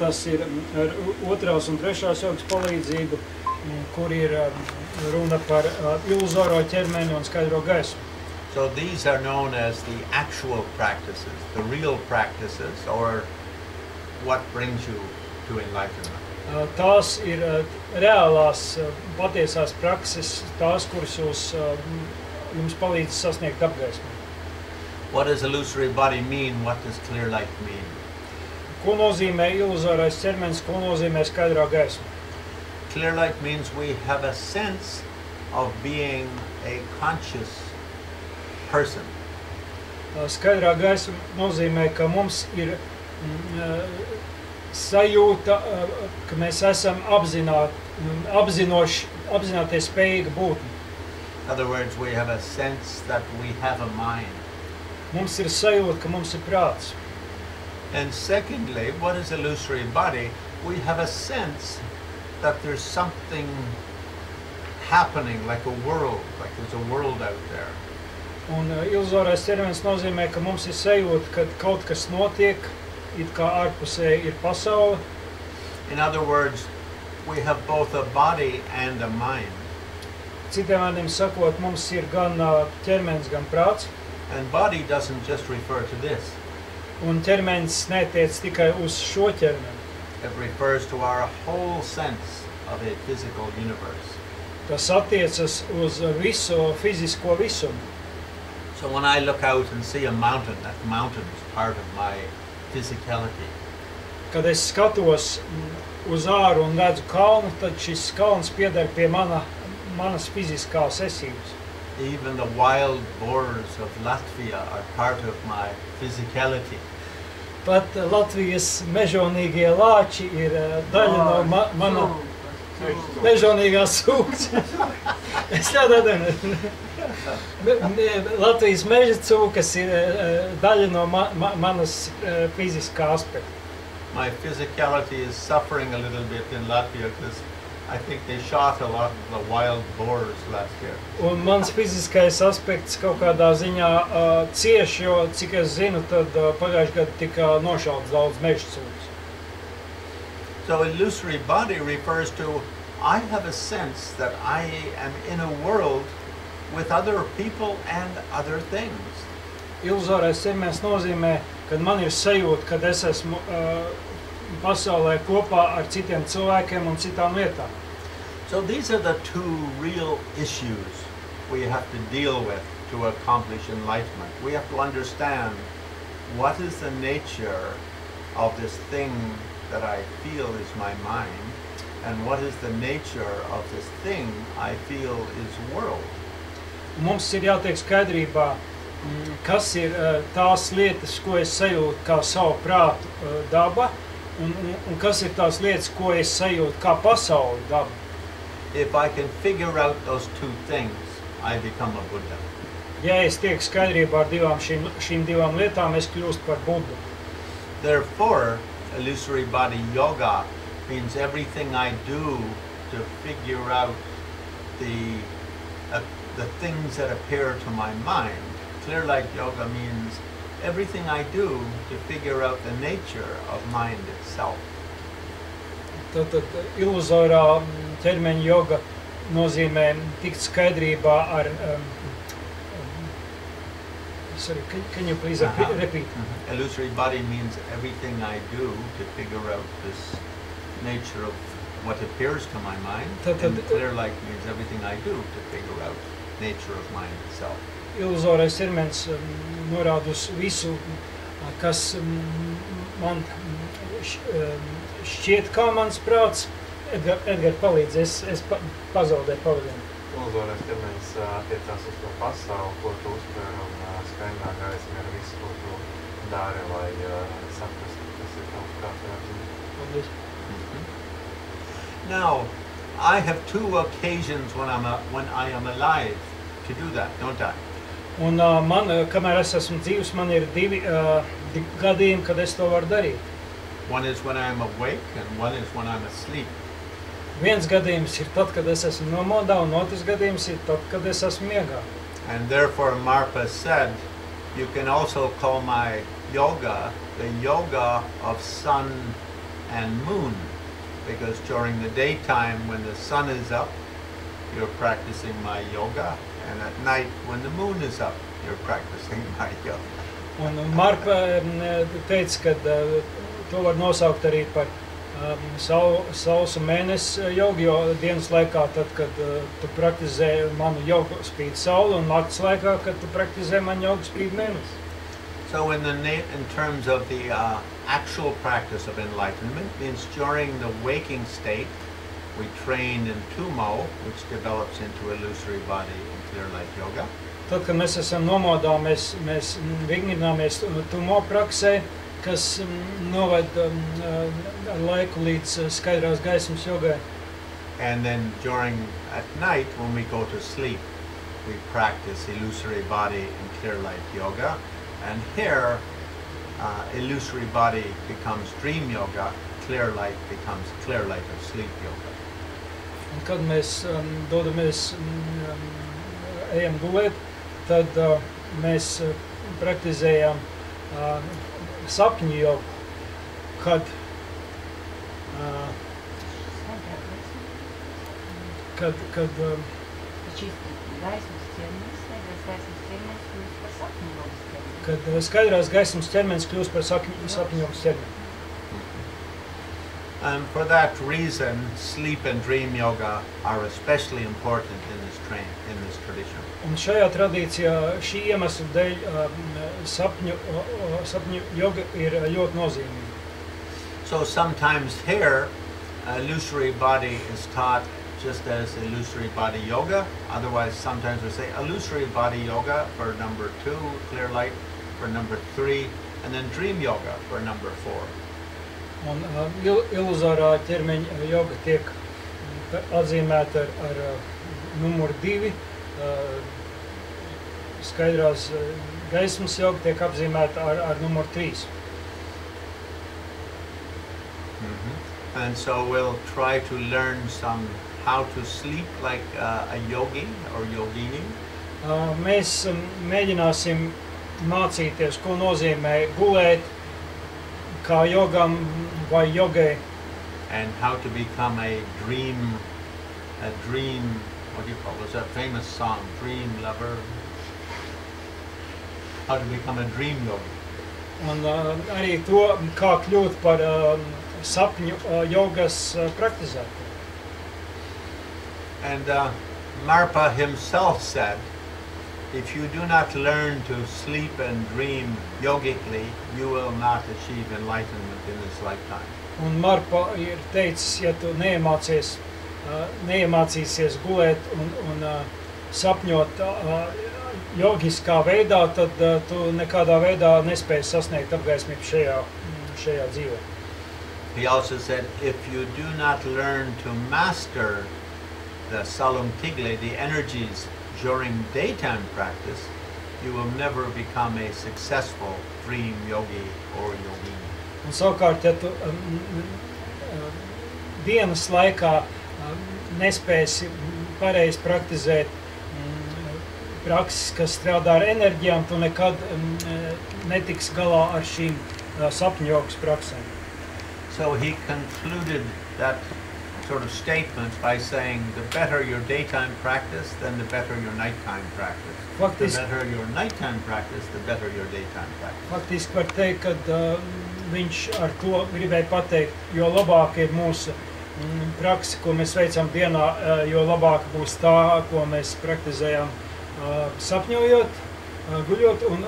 tas ir ar otrās un trešās jogas palīdzību, kur ir runa par iluzoro ķermeni un skaidro gaismu. So these are known as the actual practices, the real practices, or what brings you to enlightenment. Tās ir reālās, patiesās prakses, tās, kuras jums palīdz sasniegt apgaismu. What does illusory body mean? What does clear light mean? Ko nozīmē iluzorais ķermenis, ko nozīmē skaidrā gaisma? Clear light means we have a sense of being a conscious person. Skaidrā gaisma nozīmē, ka mums ir sajūta, ka mēs esam apzināties spējīga būtne. In other words, we have a sense that we have a mind. Mums ir sajūta, ka mums ir prāts. And secondly, what is illusory body? We have a sense that there's something happening, like a world, like there's a world out there. Un iluzorais ķermenis nozīmē, ka mums ir sajūta, ka kaut kas notiek, it kā ārpusē ir pasaule. In other words, we have both a body and a mind. Citiem vārdiem sakot, mums ir gan ķermenis, gan prāts. And body doesn't just refer to this. Un ķermenis netiec tikai uz šo ķermeni. It refers to our whole sense of a physical universe. Tas attiecas uz visu fizisko visumu. So when I look out and see a mountain, that mountain is part of my physicality. Kad es skatos uz āru un redzu kalnu, tad šis kalns pieder pie manas fiziskās esības. Even the wild boars of Latvia are part of my physicality. Pat Latvijas mežonīgie lāči ir daļa no mana mežonīgās cūkas. Es tādu Latvijas meža cūkas ir daļa no manas fiziskā aspekta. My physicality is suffering a little bit in Latvia because I think they shot a lot of the wild boars last year. Un mans fiziskais aspekts kaut kādā ziņā cieš, jo, cik es zinu, tad pagājušajā gadā tika nošauts daudz meža cūkas. So illusory body refers to, I have a sense that I am in a world with other people and other things. Iluzorais ķermenis nozīmē, kad man ir sajūta, kad es esmu pasaulē kopā ar citiem cilvēkiem un citām lietām. So these are the two real issues we have to deal with to accomplish enlightenment. We have to understand what is the nature of this thing that I feel is my mind, and what is the nature of this thing I feel is world. Mums ir jātiek skaidrībā, kas ir tās lietas, ko es sajūtu kā savu prātu daba, un kas ir tās lietas, ko es sajūtu kā pasauli daba. If I can figure out those two things, I become a Buddha. Ja es tiek skaidrībā ar šīm divām lietām, es kļūstu par Buddhu. Therefore, illusory body yoga means everything I do to figure out the things that appear to my mind. Clear light yoga means everything I do to figure out the nature of mind itself. Tad iluzorā ķermeņa joga nozīmē tikt skaidrībā ar sorry, can you please repeat? Illusory body means everything I do to figure out this nature of what appears to my mind. And clear light means everything I do to figure out nature of mind itself. Iluzorais ķermenis norāda uz visu, kas man šķiet kā mans prāts. Edgar, palīdz, es pazaudēju pavadienu. Iluzorais ķermenis attiecās uz to pasauli, ko tu uztver, un skaidrā gaisma ir visu, ko tu dari, lai saprastu, kas ir tavs prāts un apziņa. Now, I have two occasions when I am alive to do that, don't I? Un man, kamēr es esmu dzīvs, man ir divi gadījumi, kad es to varu darīt. One is when I am awake and one is when I'm asleep. Viens gadījums ir tad, kad es esmu nomodā, un otrs gadījums ir tad, kad es esmu miegā. And therefore Marpa said, you can also call my yoga the yoga of sun and moon, because during the daytime when the sun is up, you're practicing my yoga, and at night when the moon is up, you're practicing my yoga. Un Marpa teica, ka to var nosaukt arī par saules un mēnesi jogu, jo dienas laikā, tad, kad tu praktizē manu jogu, spīd saule, un naktas laikā, kad tu praktizē manu jogu, spīd mēnesi. So in terms of the actual practice of enlightenment, means during the waking state, we train in Tumo, which develops into illusory body and clear light yoga. Tad, kad mēs esam nomodā, mēs vingrināmies Tumo praksē, kas noved ar laiku līdz skaidrās gaismas jogai. And then at night, when we go to sleep, we practice illusory body and clear light yoga. And here, illusory body becomes dream yoga, clear light becomes clear light of sleep yoga. Un kad mēs dodamies, ejam gulēt, tad mēs praktizējam sapņu jogu, kad skaidrās gaismas ķermenis kļūst par sapņu jogas ķermeni. And for that reason, sleep and dream yoga are especially important in this tradition. Un šajā tradīcijā šī iemesla dēļ sapņu joga ir ļoti nozīmīga. So sometimes here, illusory body is taught just as illusory body yoga. Otherwise, sometimes we say illusory body yoga for number 2, clear light for number 3, and then dream yoga for number 4. Un iluzorā ķermeņa joga tiek atzīmēta ar numuru 2, skaidrās gaismas joga tiek apzīmēta ar numuru 3. And so we'll try to learn how to sleep like a yogi or yogini. Mēs mēģināsim mācīties, ko nozīmē gulēt kā jogam vai jogai. And how to become a dream, what do you call it? There's that famous song, Dream Lover. How to become a dream yogi. Un arī to, kā kļūt par sapņu jogas praktizētāju. And Marpa himself said, if you do not learn to sleep and dream yogically, you will not achieve enlightenment in this lifetime. Un Marpa ir teicis, ja tu neiemācīsies gulēt un sapņot jogiskā veidā, tad tu nekādā veidā nespēji sasniegt apgaismību šajā dzīvē. He also said, if you do not learn to master the salum tigle, the energies during daytime practice, you will never become a successful dream yogi or yogini. Un savukārt, ja tu dienas laikā nespēsi pareizi praktizēt prakses, kas strādā ar enerģijām, tu nekad netiks galā ar šīm sapņu jogas praksēm. So he concluded that sort of statement by saying, the better your daytime practice, then the better your nighttime practice. The better your nighttime practice, the better your daytime practice. Faktiski var teikt, ka viņš ar to gribēja pateikt, jo labāk ir mūsu praksa, ko mēs veicam dienā, jo labāk būs tā, ko mēs praktizējam sapņojot, guļot, un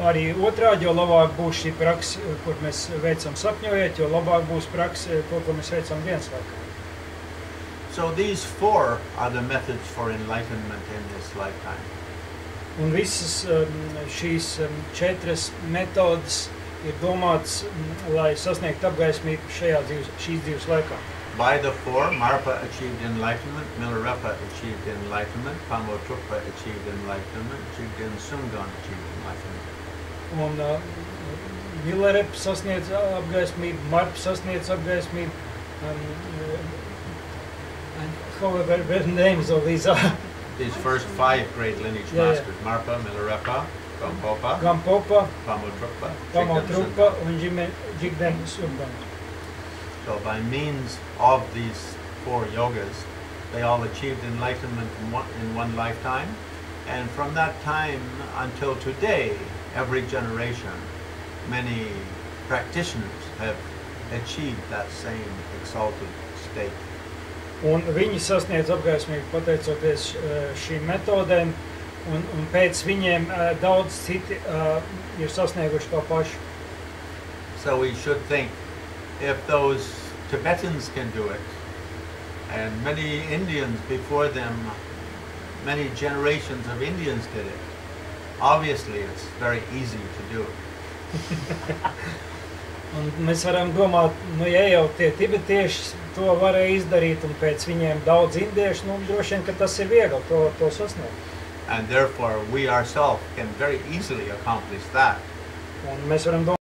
arī otrādi, jo labāk būs šī praksa, kur mēs veicam sapņojot, jo labāk būs praksa, ko mēs veicam dienas laikā. So these 4 are the methods for enlightenment in this lifetime. Un visas šīs 4 metodas ir domātas, lai sasniegtu apgaismību šīs dzīves laikā. By the 4, Marpa achieved enlightenment, Milarepa achieved enlightenment, Pamotrukpa achieved enlightenment, Jigden Sungan achieved enlightenment. Un Milarepa sasniedz apgaismību, Marpa sasniedz apgaismību. And however, the names of these are... These first 5 great lineage masters, Marpa, Milarepa, Gampopa, Gampopa, Pamotrukpa, Pamotrukpa un Jigden Sungan. So by means of these 4 yogas, they all achieved enlightenment in one lifetime. And from that time until today, every generation, many practitioners have achieved that same exalted state. Un viņi sasniedz apgaismību pateicoties šīm metodēm, un pēc viņiem daudz citi ir sasnieguši to pašu. So we should think, if those Tibetans can do it, and many Indians before them, many generations of Indians did it, obviously it's very easy to do. Un mēs varam domāt, ja jau tie tibetieši to varēja izdarīt, un pēc viņiem daudz indiešu, droši vien, ka tas ir viegli to sasniegt. And therefore we ourselves can very easily accomplish that. Un mēs varam domāt,